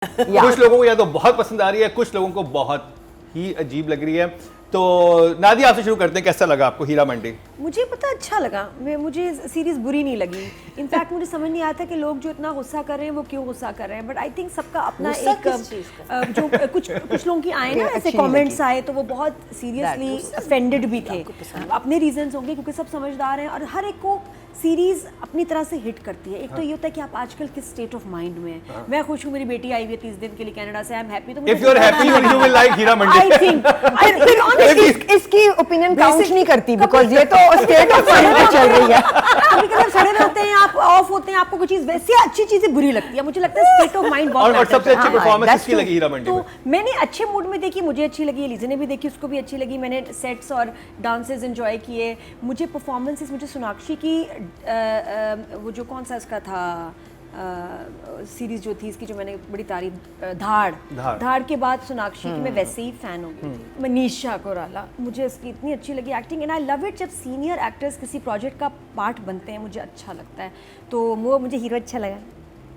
कुछ लोगों को या तो बहुत पसंद आ रही है, कुछ लोगों को बहुत ही अजीब लग रही है। तो नादिया, आपसे शुरू करते हैं, कैसा लगा आपको हीरा मंडी? मुझे पता अच्छा लगा, मुझे सीरीज बुरी नहीं लगी। इनफैक्ट मुझे समझ नहीं आता कि लोग जो इतना गुस्सा कर रहे हैं वो क्यों गुस्सा कर रहे हैं। बट आई थिंक सबका अपना एक जो कुछ लोगों की आए ना ऐसे कमेंट्स आए तो वो बहुत सीरियसली ऑफेंडेड भी थे। अपने रीजंस होंगे क्योंकि सब समझदार हैं और हर एक को सीरीज अपनी तरह से हिट करती है। एक तो ये होता है कि आप आजकल किस स्टेट ऑफ माइंड में हैं। मैं खुश हूँ, मेरी बेटी आई हुई है 30 दिन के लिए कनाडा से, आई एम हैप्पी। तो if you are happy you will like Heera Mandi. I think इसकी ओपिनियन काउंट नहीं करती बिकॉज़ ये तो स्टेट ऑफ माइंड में चल रही है। कभी-कभी सड़े रहते हैं, आप ऑफ होते हैं, आपको कुछ चीज वैसे अच्छी चीजें बुरी लगती है। मुझे लगता है स्टेट ऑफ माइंड बहुत। और सबसे अच्छी परफॉर्मेंस किसकी लगी हीरा मंडी में? तो मैंने अच्छे मूड में देखी, मुझे अच्छी लगी, लीजा ने भी देखी, उसको भी अच्छी लगी। मैंने सेट्स और डांसेस एंजॉय किए। मुझे परफॉर्मेंसेस, मुझे सोनाक्षी की वो जो कौन सा इसका था सीरीज जो थी इसकी, जो मैंने बड़ी तारीफ, धाड़ के बाद सोनाक्षी की मैं वैसे ही फैन हो गई थी। मनीषा कोइराला, मुझे इसकी इतनी अच्छी लगी acting and I love it. जब सीनियर एक्टर्स किसी प्रोजेक्ट का पार्ट बनते हैं मुझे अच्छा लगता है। तो वो मुझे हीरो अच्छा लगा,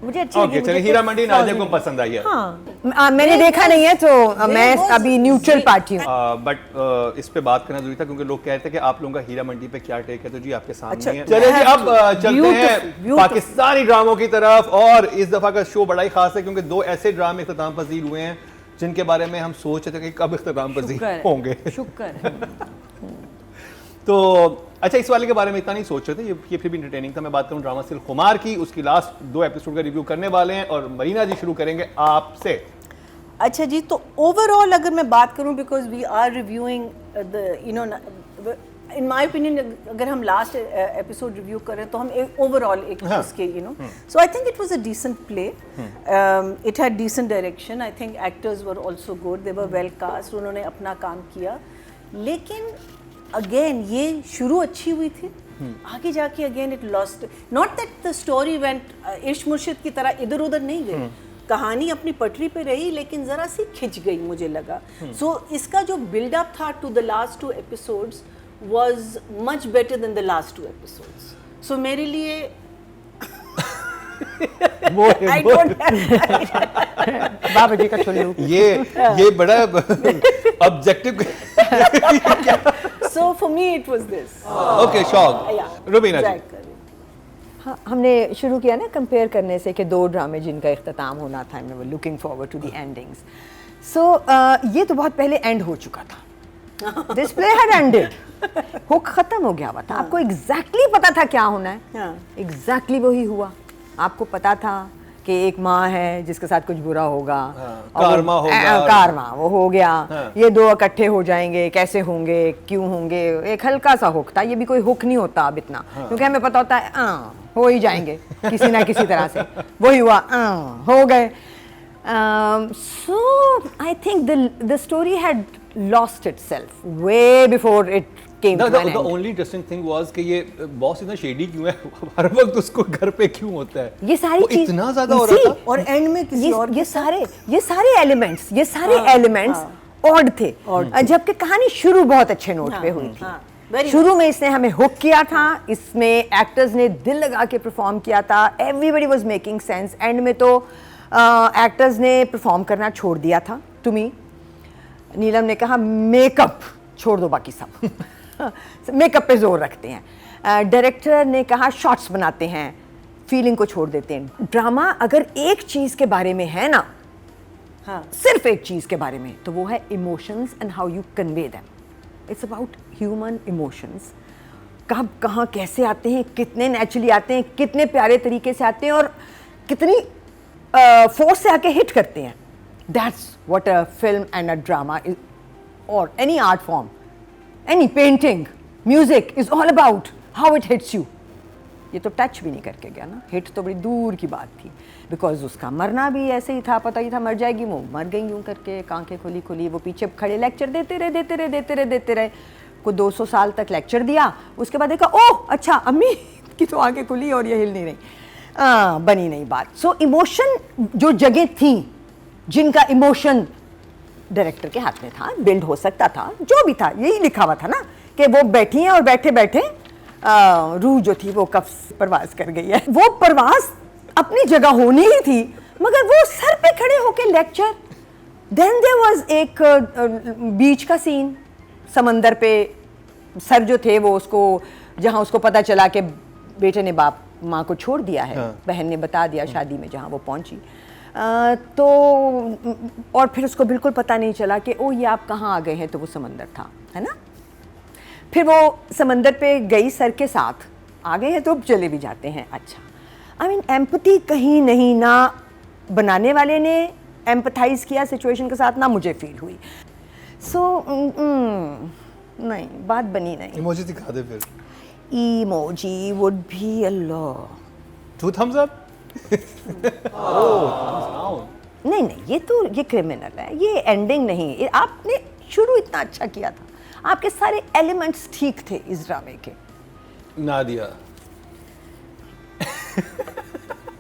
मुझे अच्छी लगी। चलिए, हीरा मंडी नादिया को पसंद आई है। हाँ, मैंने देखा नहीं है तो मैं अभी न्यूट्रल पार्टी हूँ। बट इस पे बात करना जरूरी था क्योंकि लोग कह रहे थे कि आप लोगों का हीरा मंडी पे क्या टेक है। तो जी आपके सामने है। चलिए जी, अब चलते हैं पाकिस्तानी ड्रामों की तरफ। और इस दफा का शो बड़ा ही खास है क्योंकि दो ऐसे ड्रामे इख्तिताम पजीर हुए हैं जिनके बारे में हम सोच रहे थे कि कब इख्तिताम पजीर होंगे। शुक्र। तो अच्छा, इस वाले के बारे में इतना नहीं सोच रहे थे, ये फिर भी इंटरटेनिंग था। मैं बात करूं ड्रामा सिल खुमार की, उसकी लास्ट 2 एपिसोड का रिव्यू करने वाले हैं और मरीना जी शुरू करेंगे आपसे। अच्छा जी, तो ओवरऑल अगर मैं बात करूं, because we are reviewing the in my opinion, अगर हम लास्ट एपिसोड रिव्यू करें तो हम ओवरऑल एक इसके so I think it was a decent play. It had decent direction. I think actors were also good, they were well cast, उन्होंने अपना काम किया। लेकिन अगेन ये शुरू अच्छी हुई थी, आगे जाके again it lost. Not that the story went इश्क मुर्शिद की तरह इधर उधर नहीं गई, कहानी अपनी पटरी पे रही लेकिन जरा सी खिंच गई मुझे लगा। सो इसका जो बिल्डअप था to the last 2 episodes was much better than the last 2 episodes. So मेरे लिए I don't बाबा जी का चुल्लू ये बड़ा objective. So for me it was this. Okay, शौक। रुबीना जी। हाँ, हमने शुरू किया ना कंपेयर करने से कि 2 ड्रामे जिनका इख्तिताम होना था, मैं looking forward to the endings. So ये तो बहुत पहले एंड हो चुका था। This play had ended, hook खत्म हो गया हुआ था। आपको एग्जैक्टली पता था क्या होना है, एग्जैक्टली वही हुआ। आपको पता था कि एक माँ है जिसके साथ कुछ बुरा होगा, कारमा वो हो गया। ये 2 इकट्ठे हो जाएंगे, कैसे होंगे, क्यों होंगे, एक हल्का सा हुक था। ये भी कोई हुक नहीं होता अब इतना, क्योंकि हमें पता होता है हो ही जाएंगे किसी ना किसी तरह से। वही हुआ, हो गए। So I think the story had lost itself way before it came to an end. The only interesting thing was कि ये बॉस इतना शेडी क्यों है, हर वक्त उसको घर पे क्यों होता है, ये सारी चीज इतना ज्यादा हो रहा था। और एंड में किसी और ये सारे एलिमेंट्स ऑड थे, जबकि कहानी शुरू बहुत अच्छे नोट पे हुई थी। शुरू में इसने हमें हुक किया था, इसमें एक्टर्स ने दिल लगा के परफॉर्म किया था, everybody was making sense. And में तो एक्टर्स ने परफॉर्म करना छोड़ दिया था। टू मी, नीलम ने कहा मेकअप छोड़ दो, बाकी सब मेकअप पे जोर रखते हैं। डायरेक्टर ने कहा शॉट्स बनाते हैं, फीलिंग को छोड़ देते हैं। ड्रामा अगर एक चीज के बारे में है ना, सिर्फ एक चीज के बारे में, तो वो है emotions and how you convey them. It's about human emotions, कब कहाँ कैसे आते हैं, कितने नेचुरली आते हैं, कितने प्यारे तरीके से आते हैं और कितनी फोर्स से आके हिट करते हैं। That's what a film and a drama is, और any art form, any painting, music is all about how it hits you. ये तो टच भी नहीं करके गया ना, हिट तो बड़ी दूर की बात थी। बिकॉज उसका मरना भी ऐसे ही था, पता ही था मर जाएगी, वो मर गई यूं करके, आंखें खुली, वो पीछे खड़े लेक्चर देते रहे। कोई 200 साल तक लेक्चर दिया, उसके बाद देखा ओह अच्छा अम्मी की तो आंखें खुली और ये हिल नहीं रही, बनी नहीं बात। सो इमोशन, जो जगह थी जिनका इमोशन डायरेक्टर के हाथ में था, बिल्ड हो सकता था, जो भी था, यही लिखा हुआ था ना कि वो बैठी हैं और बैठे बैठे रूह जो थी वो कब परवाज कर गई है। वो परवाज अपनी जगह होनी ही थी, मगर वो सर पे खड़े होके लेक्चर। देन देयर वाज एक बीच का सीन, समंदर पे सर जो थे वो उसको, जहाँ उसको पता चला कि बेटे ने बाप माँ को छोड़ दिया है, बहन ने बता दिया शादी में जहाँ वो पहुँची, तो और फिर उसको बिल्कुल पता नहीं चला कि ओ ये आप कहाँ आ गए हैं, तो वो समंदर था, है ना। फिर वो समंदर पे गई सर के साथ, आ गए हैं तो अब चले भी जाते हैं। अच्छा, आई मीन एम्पैथी कहीं नहीं, ना बनाने वाले ने एम्पैथाइज किया सिचुएशन के साथ, ना मुझे फील हुई। सो नहीं, बात बनी नहीं। इमोजी दिखा दे फिर। Emoji would be Allah 2 thumbs up। नहीं नहीं, ये क्रिमिनल है, ये एंडिंग नहीं। आपने शुरू इतना अच्छा किया था, आपके सारे एलिमेंट्स ठीक थे इस ड्रामे के। नादिया,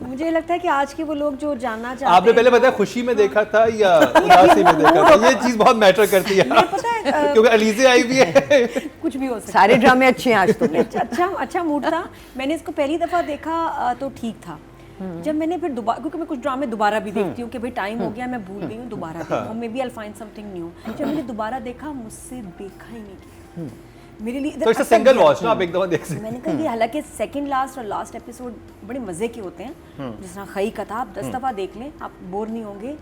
मुझे लगता है कि आज के वो लोग जो जानना चाहते आपने पहले पता है खुशी में देखा था या उदासी में देखा था? ये चीज बहुत मैटर करती है पता है क्योंकि अलीज़े आई भी है। कुछ भी हो सकता सारे ड्रामे अच्छे हैं आज तो। अच्छा मूड था। मैंने इसको पहली दफ़ा देखा तो ठीक था। जब मैंने फिर दोबारा, क्योंकि मैं कुछ ड्रामे दोबारा भी देखती हूँ कि भाई टाइम हो गया, मैं भूल गई हूँ, दोबारा देखूँ, maybe I will find something new. जब मैंने दोबारा देखा, मुझसे देखा ही नहीं गया मेरे लिए। तो इट्स सिंगल वॉच ना, आप एक दफा देख सकते हैं। मैंने कहा कि हालांकि सेकंड लास्ट और लास्ट एपिसोड बड़े मज़े के होते हैं, जिस तरह खई का था, आप 10 दफ़ा देख लें, आप बोर नहीं होंगे।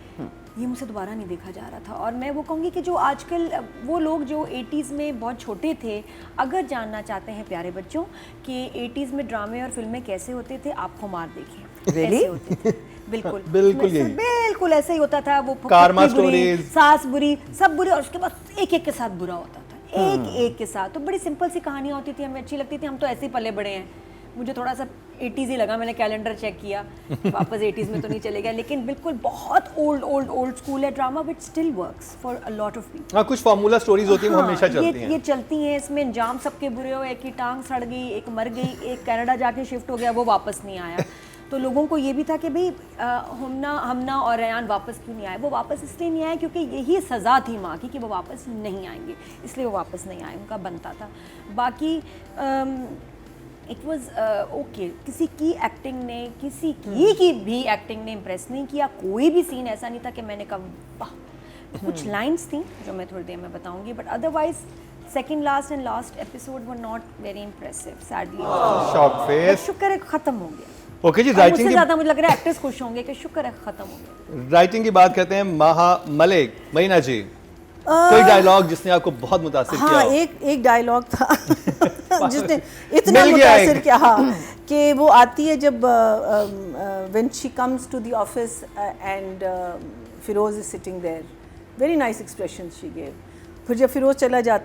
ये मुझसे दोबारा नहीं देखा जा रहा था। और मैं वो कहूँगी कि जो आजकल वो लोग जो 80s में बहुत छोटे थे, अगर जानना चाहते हैं प्यारे बच्चों कि 80s में ड्रामे और फिल्में कैसे होते थे, आप खुमार देखें। Really? ऐसे होते थे। बिल्कुल बिल्कुल ऐसे ही होता था। वो कारमा पत्नी बुरी, स्टोरीज, सास बुरी, सब बुरे, और उसके बाद एक एक के साथ बुरा होता था, एक एक के साथ। तो बड़ी सिंपल सी कहानियाँ होती थी, हमें अच्छी लगती थी, हम तो ऐसे ही पले बड़े हैं। मुझे थोड़ा सा 80s ही लगा, मैंने कैलेंडर चेक किया, वापस 80s में तो नहीं चले गया, लेकिन बिल्कुल बहुत ओल्ड स्कूल है drama, but still works for a lot of people. हाँ, कुछ फार्मूला स्टोरीज होती हैं, वो हमेशा चलती हैं। ये चलती हैं, इसमें अंजाम सबके बुरे हो, एक की टांग सड़ गई, एक मर गई, एक कनाडा जाके शिफ्ट हो गया, वो वापस नहीं आया। तो लोगों को ये भी था कि भाई हमना और रयान वापस क्यों नहीं आए। वो वापस इसलिए नहीं आए क्योंकि यही सज़ा थी माँ की कि वो वापस नहीं आएंगे, इसलिए वो वापस नहीं आए, उनका बनता था। बाकी इट वाज ओके। किसी की एक्टिंग ने, किसी की भी एक्टिंग ने इम्प्रेस नहीं किया। कोई भी सीन ऐसा नहीं था कि मैंने कहा वाह। कुछ लाइंस थी जो मैं थोड़ी देर में बताऊंगी, but otherwise second last and last episode were not very impressive, sadly. Shock face. शुक्र है खत्म हो गया। ओके जी, राइटिंग की ज़्यादा मुझे लग रहा है एक्टर्स खुश होंगे कि शुक्र है खत्म हो गया। राइटिंग की बात करते हैं। महा मलिक, मरीना जी, कोई डायलॉग जिसने आपको बहुत मुतासिर किया? हाँ, एक डायलॉग था जिसने इतना मुतासिर किया, हाँ, कि वो आती है जब when she comes to the office and Firoz is sitting there, very nice expression she gave. फिर जब फिरोज चला जाता